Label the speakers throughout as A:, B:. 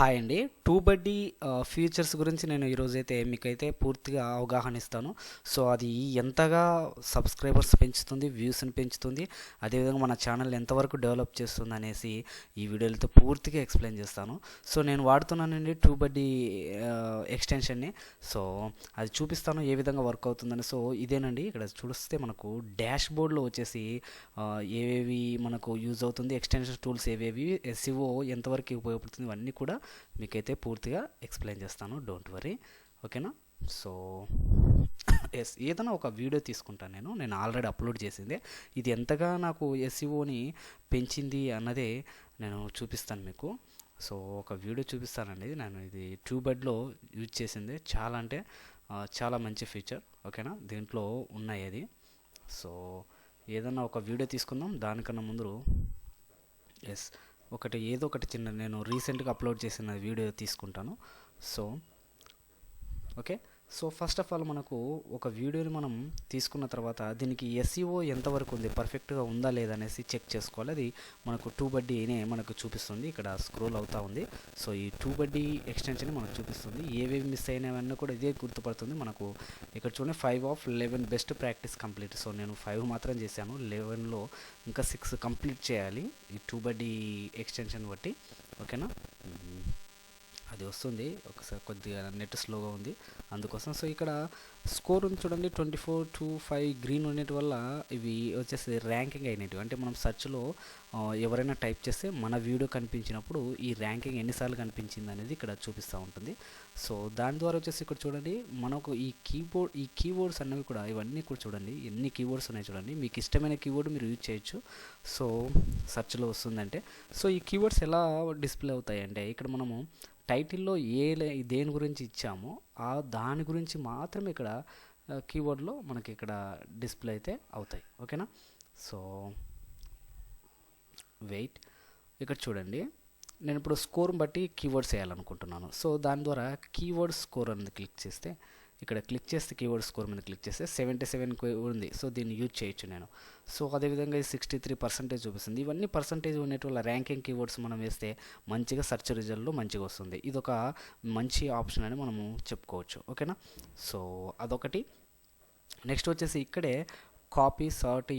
A: Hi అండి. టూబడ్డీ features గురించి నేను ఈరోజైతే మీకైతే పూర్తిగా అవగాహన ఇస్తాను. సో అది ఎంతగా సబ్స్క్రైబర్స్ పెంచుతుంది, వ్యూస్ని పెంచుతుంది, అదేవిధంగా మన ఛానల్ ఎంతవరకు డెవలప్ చేస్తుంది అనేసి ఈ వీడియోలతో పూర్తిగా ఎక్స్ప్లెయిన్ చేస్తాను. సో నేను వాడుతున్నానండి టూబడ్డీ ఎక్స్టెన్షన్ని. సో అది చూపిస్తాను ఏ విధంగా వర్క్ అవుతుందని. సో ఇదేనండి, ఇక్కడ చూస్తే మనకు డాష్ బోర్డ్లో వచ్చేసి ఏవేవి మనకు యూజ్ అవుతుంది, ఎక్స్టెన్షన్ టూల్స్ ఏవేవి, ఎస్ఈఓ ఎంతవరకు ఉపయోగపడుతుంది, ఇవన్నీ కూడా మీకైతే పూర్తిగా ఎక్స్ప్లెయిన్ చేస్తాను. డోంట్ వరీ, ఓకేనా. సో ఎస్, ఏదైనా ఒక వీడియో తీసుకుంటాను నేను ఆల్రెడీ అప్లోడ్ చేసిందే. ఇది ఎంతగా నాకు ఎస్ఈఓని పెంచింది అన్నదే నేను చూపిస్తాను మీకు. సో ఒక వీడియో చూపిస్తానండి. నేను ఇది ట్యూబడ్లో యూజ్ చేసింది. చాలా అంటే చాలా మంచి ఫీచర్, ఓకేనా. దీంట్లో ఉన్నాయి అది. సో ఏదన్నా ఒక వీడియో తీసుకుందాం. దానికన్నా ముందు ఎస్ ఏదో ఒకటి చిన్న నేను రీసెంట్గా అప్లోడ్ చేసిన వీడియో తీసుకుంటాను. So okay. So first of all మనకు ఒక వీడియోని మనం తీసుకున్న తర్వాత దీనికి ఎస్ఈఓ ఎంతవరకు ఉంది, పర్ఫెక్ట్గా ఉందా లేదా అనేసి చెక్ చేసుకోవాలి. అది మనకు టూబడ్డీనే మనకు చూపిస్తుంది. ఇక్కడ స్క్రోల్ అవుతూ ఉంది. సో ఈ టూబడ్డీ ఎక్స్టెన్షన్ మనకు చూపిస్తుంది. ఏవేవి మిస్ అయినవన్నీ కూడా ఇదే గుర్తుపడుతుంది మనకు. ఇక్కడ చూడండి 5 of 11 best practice complete. So నేను 5 మాత్రం చేశాను. 11లో ఇంకా 6 కంప్లీట్ చేయాలి ఈ టూబడ్డీ ఎక్స్టెన్షన్ బట్టి, ఓకేనా. అది వస్తుంది. ఒకసారి కొద్దిగా నెట్ స్లోగా ఉంది అందుకోసం. సో ఇక్కడ స్కోర్ ఉంది చూడండి, 24-5 గ్రీన్ ఉండేటి వల్ల ఇవి వచ్చేసి ర్యాంకింగ్ అయినవి. అంటే మనం సెర్చ్లో ఎవరైనా టైప్ చేస్తే మన వీడియో కనిపించినప్పుడు ఈ ర్యాంకింగ్ ఎన్నిసార్లు కనిపించింది అనేది ఇక్కడ చూపిస్తూ ఉంటుంది. సో దాని ద్వారా వచ్చేసి ఇక్కడ చూడండి మనకు ఈ కీవర్డ్స్ అన్నవి కూడా, ఇవన్నీ కూడా చూడండి ఎన్ని కీవర్డ్స్ ఉన్నాయి చూడండి. మీకు ఇష్టమైన కీవర్డ్ మీరు యూజ్ చేయొచ్చు. సో సెర్చ్లో వస్తుందంటే, సో ఈ కీవర్డ్స్ ఎలా డిస్ప్లే అవుతాయి అంటే, ఇక్కడ మనము టైటిల్లో దేని గురించి ఇచ్చామో దాని గురించి మాత్రమే ఇక్కడ కీవర్డ్లో మనకి ఇక్కడ డిస్ప్లే అయితే అవుతాయి, ఓకేనా. సో వెయిట్, ఇక్కడ చూడండి నేను ఇప్పుడు స్కోర్ని బట్టి కీవర్డ్స్ వేయాలనుకుంటున్నాను. సో దాని ద్వారా కీవర్డ్ స్కోర్ అనేది క్లిక్ చేస్తే, ఇక్కడ క్లిక్ చేస్తే కీవర్డ్ స్కోర్ మీద క్లిక్ చేస్తే 77 ఉంది. సో దీన్ని యూజ్ చేయొచ్చు నేను. సో అదేవిధంగా 63% చూపిస్తుంది. ఇవన్నీ పర్సంటేజ్ ఉండేటి వల్ల ర్యాంకింగ్ కీవర్డ్స్ మనం వేస్తే మంచిగా సెర్చ్ రిజల్ట్లో మంచిగా వస్తుంది. ఇదొక మంచి ఆప్షన్ అని మనము చెప్పుకోవచ్చు, ఓకేనా. సో అదొకటి. నెక్స్ట్ వచ్చేసి ఇక్కడే కాపీ, సార్ట్,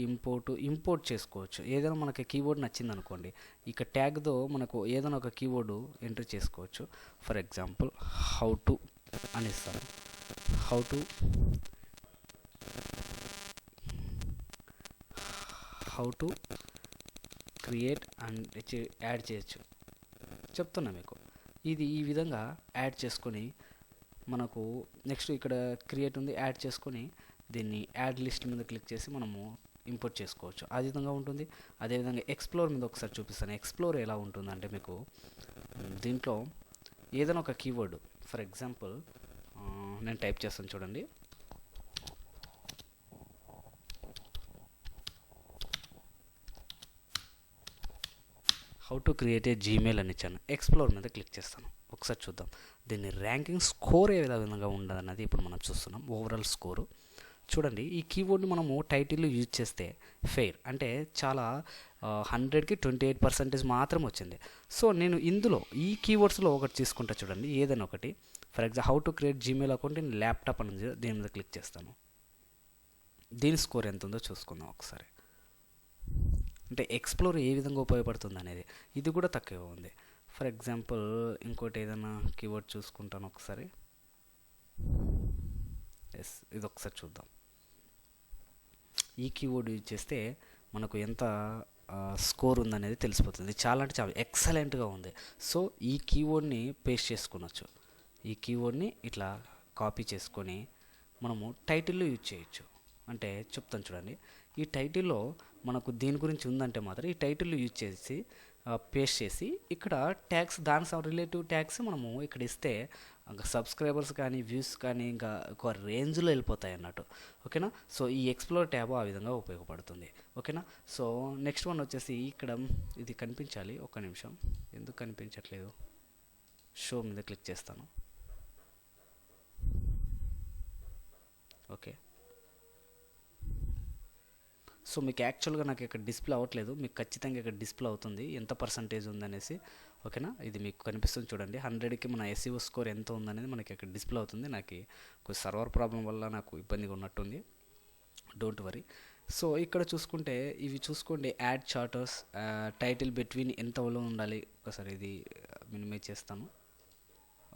A: ఇంపోర్ట్ చేసుకోవచ్చు. ఏదైనా మనకి కీవర్డ్ నచ్చింది అనుకోండి, ఇక ట్యాగ్తో మనకు ఏదైనా ఒక కీవర్డ్ ఎంటర్ చేసుకోవచ్చు. ఫర్ ఎగ్జాంపుల్ హౌ టు అని ఇస్తాను. How to create and add చేయొచ్చు చెప్తున్నా మీకు. ఇది ఈ విధంగా యాడ్ చేసుకొని మనకు నెక్స్ట్ ఇక్కడ క్రియేట్ ఉంది, యాడ్ చేసుకొని దీన్ని యాడ్ లిస్ట్ మీద క్లిక్ చేసి మనము ఇంపోర్ట్ చేసుకోవచ్చు. ఆ విధంగా ఉంటుంది. అదేవిధంగా ఎక్స్ప్లోర్ మీద ఒకసారి చూపిస్తాను. ఎక్స్ప్లోర్ ఎలా ఉంటుందంటే మీకు దీంట్లో ఏదైనా ఒక కీవర్డ్, ఫర్ ఎగ్జాంపుల్ నేను టైప్ చేస్తాను చూడండి. How to create a Gmail అని ఇచ్చాను. ఎక్స్ప్లోర్ మీద క్లిక్ చేస్తాను. ఒకసారి చూద్దాం దీన్ని ర్యాంకింగ్ స్కోర్ ఏ విధంగా ఉండదన్నది ఇప్పుడు మనం చూస్తున్నాం. ఓవరాల్ స్కోరు చూడండి. ఈ కీవర్డ్ని మనము టైటిల్లో యూజ్ చేస్తే ఫెయిర్ అంటే చాలా 100కి 28% మాత్రం వచ్చింది. సో నేను ఇందులో ఈ కీవర్డ్స్లో ఒకటి తీసుకుంటా చూడండి, ఏదైనా ఒకటి. For example how to create Gmail account in laptop అని దీని మీద క్లిక్ చేస్తాను. దీని స్కోర్ ఎంత ఉందో చూసుకుందాం ఒకసారి. అంటే ఎక్స్ప్లోర్ ఏ విధంగా ఉపయోగపడుతుంది అనేది. ఇది కూడా తక్కువ ఉంది. ఫర్ ఎగ్జాంపుల్ ఇంకోటి ఏదైనా కీవర్డ్ చూసుకుంటాను ఒకసారి. ఎస్, ఇది ఒకసారి చూద్దాం. ఈ కీవర్డ్ యూజ్ చేస్తే మనకు ఎంత స్కోర్ ఉందనేది తెలిసిపోతుంది. చాలా అంటే చాలా ఎక్సలెంట్గా ఉంది. సో ఈ కీవర్డ్ని పేస్ట్ చేసుకునొచ్చు. ఈ కీవర్డ్ని ఇట్లా కాపీ చేసుకొని మనము టైటిల్లో యూజ్ చేయొచ్చు. అంటే చెప్తాను చూడండి. ఈ టైటిల్లో మనకు దీని గురించి ఉందంటే మాత్రం ఈ టైటిల్లో యూజ్ చేసి పేస్ట్ చేసి ఇక్కడ ట్యాగ్స్, దానికి రిలేటివ్ ట్యాగ్స్ మనము ఇక్కడ ఇస్తే ఇంకా సబ్స్క్రైబర్స్ కానీ వ్యూస్ కానీ ఇంకా ఒక రేంజ్లో వెళ్ళిపోతాయి అన్నట్టు, ఓకేనా. సో ఈ ఎక్స్ప్లోర్ ట్యాబ్ ఆ విధంగా ఉపయోగపడుతుంది, ఓకేనా. సో నెక్స్ట్ వన్ వచ్చేసి ఇక్కడ ఇది కనిపించాలి. ఒక్క నిమిషం, ఎందుకు కనిపించట్లేదు? షో మీద క్లిక్ చేస్తాను. ఓకే. సో మీకు యాక్చువల్గా నాకు ఇక్కడ డిస్ప్లే అవ్వట్లేదు, మీకు ఖచ్చితంగా ఇక్కడ డిస్ప్లే అవుతుంది ఎంత పర్సంటేజ్ ఉందనేసి. ఓకేనా. ఇది మీకు కనిపిస్తుంది చూడండి, 100కి మన ఎస్ఈఓ స్కోర్ ఎంత ఉందనేది మనకి ఇక్కడ డిస్ప్లే అవుతుంది. నాకు కొంచెం సర్వర్ ప్రాబ్లం వల్ల నాకు ఇబ్బందిగా ఉన్నట్టుంది, డోంట్ వరీ. సో ఇక్కడ చూసుకుంటే ఇవి చూసుకోండి, యాడ్ చార్టర్స్, టైటిల్ బిట్వీన్ ఎంతలో ఉండాలి. ఒకసారి ఇది మినిమైజ్ చేస్తాను,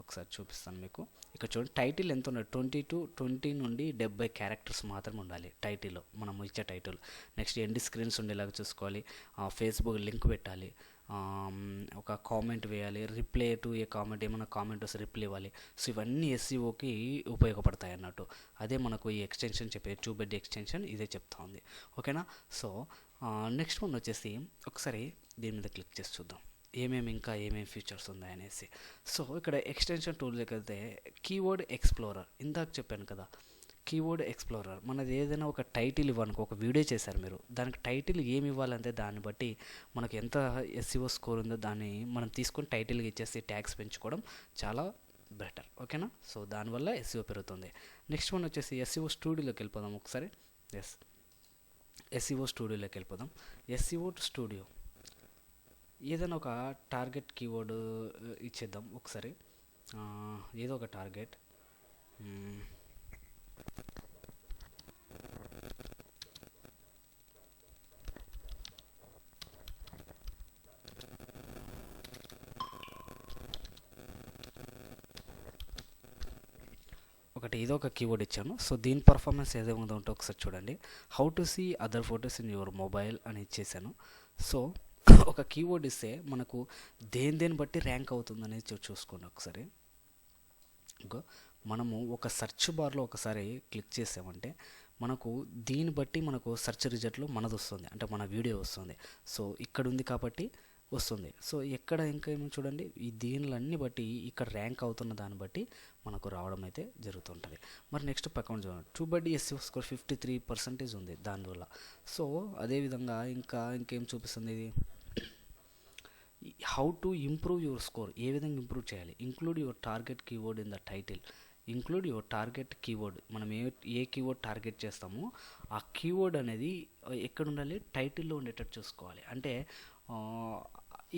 A: ఒకసారి చూపిస్తాను మీకు. ఇక్కడ చూడండి టైటిల్ ఎంత ఉండాలి, 20 నుండి 70 క్యారెక్టర్స్ మాత్రమే ఉండాలి టైటిల్లో, మనం ఇచ్చే టైటిల్. నెక్స్ట్ ఎండ్ స్క్రీన్స్ ఉండేలాగా చూసుకోవాలి, ఫేస్బుక్ లింక్ పెట్టాలి, ఒక కామెంట్ వేయాలి, రిప్లై టు ఏ కామెంట్, ఏమైనా కామెంట్ వస్తే రిప్లై ఇవ్వాలి. సో ఇవన్నీ ఎస్ఈఓకి ఉపయోగపడతాయి అన్నట్టు. అదే మనకు ఈ ఎక్స్టెన్షన్ చెప్పే ట్యూబెడ్ ఎక్స్టెన్షన్ ఇదే చెప్తా ఉంది, ఓకేనా. సో నెక్స్ట్ వన్ వచ్చేసి ఒకసారి దీని మీద క్లిక్ చేసి చూద్దాం ఇంకా ఏమేమి ఫీచర్స్ ఉన్నాయనేసి. సో ఇక్కడ ఎక్స్టెన్షన్ టూల్లోకి వెళ్తే కీవర్డ్ ఎక్స్ప్లోరర్, ఇందాక చెప్పాను కదా, కీవర్డ్ ఎక్స్ప్లోరర్ మనది ఏదైనా ఒక టైటిల్ ఇవ్వనుకో, ఒక వీడియో చేశారు మీరు, దానికి టైటిల్ ఏమి ఇవ్వాలంటే దాన్ని బట్టి మనకు ఎంత ఎస్ఈఓ స్కోర్ ఉందో దాన్ని మనం తీసుకొని టైటిల్గా ఇచ్చేసి ట్యాగ్స్ పెంచుకోవడం చాలా బెటర్, ఓకేనా. సో దానివల్ల ఎస్ఈఓ పెరుగుతుంది. నెక్స్ట్ వన్ వచ్చేసి ఎస్ఈఓ స్టూడియోలోకి వెళ్ళిపోదాం ఒకసారి. ఎస్ఈఓ స్టూడియోలోకి వెళ్ళిపోదాం. ఎస్ఈఓ స్టూడియో ఏదైనా ఒక టార్గెట్ కీవర్డ్ ఇచ్చేద్దాం ఒకసారి, ఏదో ఒక టార్గెట్. ఏదో ఒక కీవర్డ్ ఇచ్చాను. సో దీని పర్ఫార్మెన్స్ ఏదేముందో ఉంటే ఒకసారి చూడండి. How to see other photos in your mobile అని ఇచ్చేసాను. సో ఒక కీవర్డ్ ఇస్తే మనకు దేని బట్టి ర్యాంక్ అవుతుంది అనేది చూసుకోండి ఒకసారి. ఇంకో మనము ఒక సెర్చ్ బార్లో ఒకసారి క్లిక్ చేసామంటే మనకు దీన్ని బట్టి మనకు సెర్చ్ రిజల్ట్లో మనది వస్తుంది, అంటే మన వీడియో వస్తుంది. సో ఇక్కడ ఉంది కాబట్టి వస్తుంది. సో ఎక్కడ ఇంకా ఏమో చూడండి, ఈ దీనిలన్నీ బట్టి ఇక్కడ ర్యాంక్ అవుతున్న దాన్ని బట్టి మనకు రావడం అయితే జరుగుతుంటుంది. మరి నెక్స్ట్ పక్కన చూడండి, ట్యూబెడ్డీ ఎస్ఈఓ స్కోర్ 53% ఉంది దానివల్ల. సో అదేవిధంగా ఇంకేం చూపిస్తుంది ఇది, how to improve your score, ఏ విధంగా ఇంప్రూవ్ చేయాలి. Include your target keyword in the title. Include your target keyword, మనం ఏ కీవర్డ్ టార్గెట్ చేస్తామో ఆ కీవర్డ్ అనేది ఎక్కడ ఉండాలి, టైటిల్లో ఉండేటట్టు చూసుకోవాలి. అంటే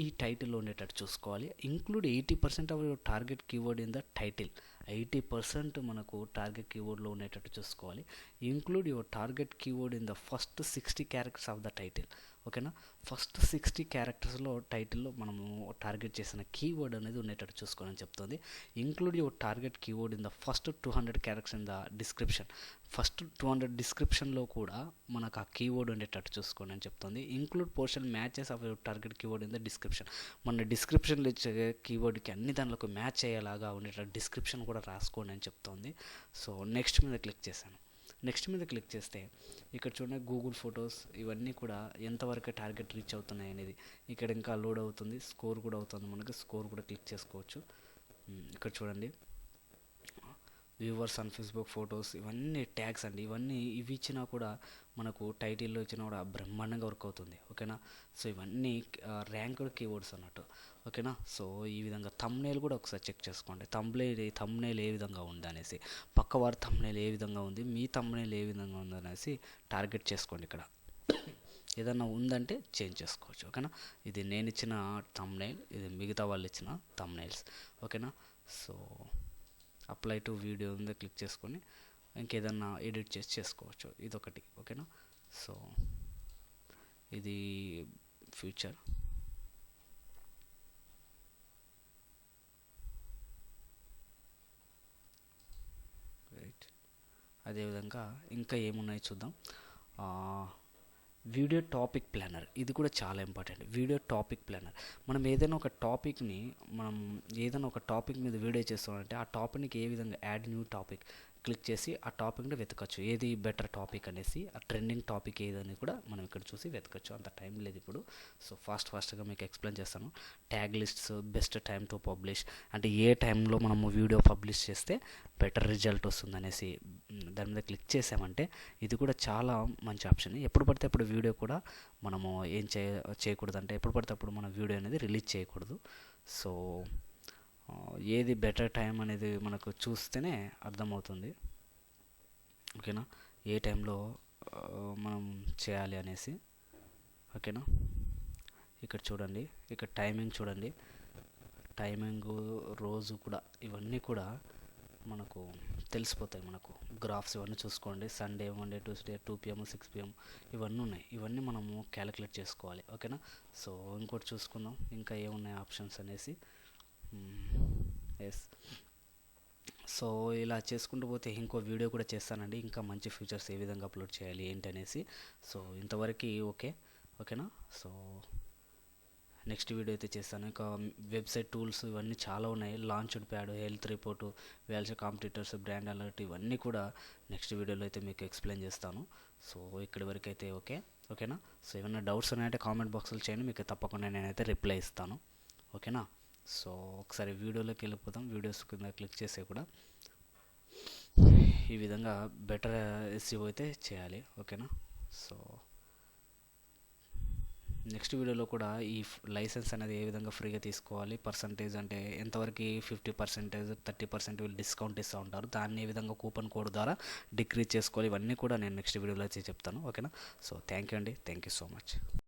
A: ఈ టైటిల్లో ఉండేటట్టు చూసుకోవాలి. Include 80% of your target keyword in the title. 80% మనకు టార్గెట్ కీవర్డ్లో ఉండేటట్టు చూసుకోవాలి. Include your target keyword in the first 60 characters of the title, ఓకేనా. ఫస్ట్ 60 క్యారెక్టర్స్లో టైటిల్లో మనము టార్గెట్ చేసిన కీవర్డ్ అనేది ఉండేటట్టు చూసుకోవాలని చెప్తుంది. Include your target keyword in the first 200 characters in the description. First 200 డిస్క్రిప్షన్లో కూడా మనకు ఆ కీవర్డ్ ఉండేటట్టు చూసుకోండి అని చెప్తుంది. Include portion matches of your target keyword in the description. మన డిస్క్రిప్షన్లో ఇచ్చే కీవర్డ్కి అన్ని దానిలోకి మ్యాచ్ అయ్యేలాగా ఉండేటట్టు డిస్క్రిప్షన్ కూడా రాసుకోండి అని చెప్తుంది. సో నెక్స్ట్ మీద క్లిక్ చేశాను. నెక్స్ట్ మీద క్లిక్ చేస్తే ఇక్కడ చూడండి గూగుల్ ఫొటోస్ ఇవన్నీ కూడా ఎంతవరకు టార్గెట్ రీచ్ అవుతున్నాయి అనేది ఇక్కడ ఇంకా లోడ్ అవుతుంది. స్కోర్ కూడా అవుతుంది, మనకి స్కోర్ కూడా క్లిక్ చేసుకోవచ్చు. ఇక్కడ చూడండి వ్యూవర్స్ ఆన్ ఫేస్బుక్ ఫొటోస్, ఇవన్నీ ట్యాగ్స్ అండి. ఇవి ఇచ్చినా కూడా మనకు టైటిల్లో ఇచ్చినా కూడా బ్రహ్మాండంగా వర్క్ అవుతుంది, ఓకేనా. సో ఇవన్నీ ర్యాంక్డ్ కీవర్డ్స్ అన్నట్టు, ఓకేనా. సో ఈ విధంగా థంబ్నెయిల్ కూడా ఒకసారి చెక్ చేసుకోండి. థంబ్నెయిల్ ఏ విధంగా ఉంది అనేసి, పక్కవారి థంబ్నెయిల్ ఏ విధంగా ఉంది, మీ థంబ్నెయిల్ ఏ విధంగా ఉంది అనేసి టార్గెట్ చేసుకోండి. ఇక్కడ ఏదన్నా ఉందంటే చేంజ్ చేసుకోవచ్చు, ఓకేనా. ఇది నేను ఇచ్చిన థంబ్నెయిల్, ఇది మిగతా వాళ్ళు ఇచ్చిన థంబ్నెయిల్స్, ఓకేనా. సో అప్లై టు వీడియో ఉందో క్లిక్ చేసుకొని ఇంకేదన్నా ఎడిట్ చేసి చేసుకోవచ్చు, ఇదొకటి, ఓకేనా. సో ఇది ఫ్యూచర్. రైట్, అదేవిధంగా ఇంకా ఏమున్నాయి చూద్దాం. వీడియో టాపిక్ ప్లానర్, ఇది కూడా చాలా ఇంపార్టెంట్. వీడియో టాపిక్ ప్లానర్, మనం ఏదైనా ఒక టాపిక్ మీద వీడియో చేస్తామంటే ఆ టాపిక్కి ఏ విధంగా యాడ్ న్యూ టాపిక్ క్లిక్ చేసి ఆ టాపిక్ని వెతకచ్చు, ఏది బెటర్ టాపిక్ అనేసి, ఆ ట్రెండింగ్ టాపిక్ ఏదని కూడా మనం ఇక్కడ చూసి వెతకచ్చు. అంత టైం లేదు ఇప్పుడు. సో ఫాస్ట్గా మీకు ఎక్స్ప్లెయిన్ చేస్తాను. Tag lists, best time to publish, అంటే ఏ టైంలో మనము వీడియో పబ్లిష్ చేస్తే బెటర్ రిజల్ట్ వస్తుంది అనేసి దాని మీద క్లిక్ చేసామంటే ఇది కూడా చాలా మంచి ఆప్షన్. ఎప్పుడు పడితే అప్పుడు వీడియో కూడా మనము ఏం చేయకూడదు, అంటే ఎప్పుడు పడితే అప్పుడు మన వీడియో అనేది రిలీజ్ చేయకూడదు. సో ఏది బెటర్ టైం అనేది మనకు చూస్తేనే అర్థమవుతుంది, ఓకేనా, ఏ టైంలో మనం చేయాలి అనేసి, ఓకేనా. ఇక్కడ చూడండి, ఇక్కడ టైమింగ్ చూడండి, టైమింగు, రోజు కూడా ఇవన్నీ కూడా మనకు తెలిసిపోతాయి. మనకు గ్రాఫ్స్ ఇవన్నీ చూసుకోండి. Sunday, Monday, Tuesday 2 PM 6 PM ఇవన్నీ ఉన్నాయి. ఇవన్నీ మనము క్యాలిక్యులేట్ చేసుకోవాలి. ఓకేనా. సో ఇంకోటి చూసుకుందాం ఇంకా ఏమున్నాయి ఆప్షన్స్ అనేసి. ఎస్. సో ఇలా చేసుకుంటూ పోతే ఇంకో వీడియో కూడా చేస్తానండి, ఇంకా మంచి ఫీచర్స్ ఏ విధంగా అప్లోడ్ చేయాలి ఏంటి అనేసి. సో ఇంతవరకు ఓకేనా. సో నెక్స్ట్ వీడియో అయితే చేస్తాను. ఇంకా వెబ్సైట్ టూల్స్ ఇవన్నీ చాలా ఉన్నాయి. Launched pad, health report, whales competitors, brand alert ఇవన్నీ కూడా నెక్స్ట్ వీడియోలో అయితే మీకు ఎక్స్ప్లెయిన్ చేస్తాను. సో ఇక్కడి వరకు అయితే ఓకేనా. సో ఏమైనా డౌట్స్ ఉన్నాయంటే కామెంట్ బాక్స్లో చేయండి, మీకు తప్పకుండా నేనైతే రిప్లై ఇస్తాను. ఓకేనా. సో ఒకసారి వీడియోలోకి వెళ్ళిపోతాం. వీడియోస్ కింద క్లిక్ చేసే కూడా ఈ విధంగా బెటర్ ఎస్ఈఓ అయితే చేయాలి. ఓకేనా. సో నెక్స్ట్ వీడియోలో కూడా ఈ లైసెన్స్ అనేది ఏ విధంగా ఫ్రీగా తీసుకోవాలి, పర్సంటేజ్ అంటే ఎంతవరకు 50%, 30% వీళ్ళు డిస్కౌంట్ ఇస్తూ ఉంటారు, దాన్ని ఏ విధంగా కూపన్ కోడ్ ద్వారా డిక్రీజ్ చేసుకోవాలి, ఇవన్నీ కూడా నేను నెక్స్ట్ వీడియోలో అయితే చెప్తాను. ఓకేనా. సో థ్యాంక్ యూ అండి, థ్యాంక్ యూ సో మచ్.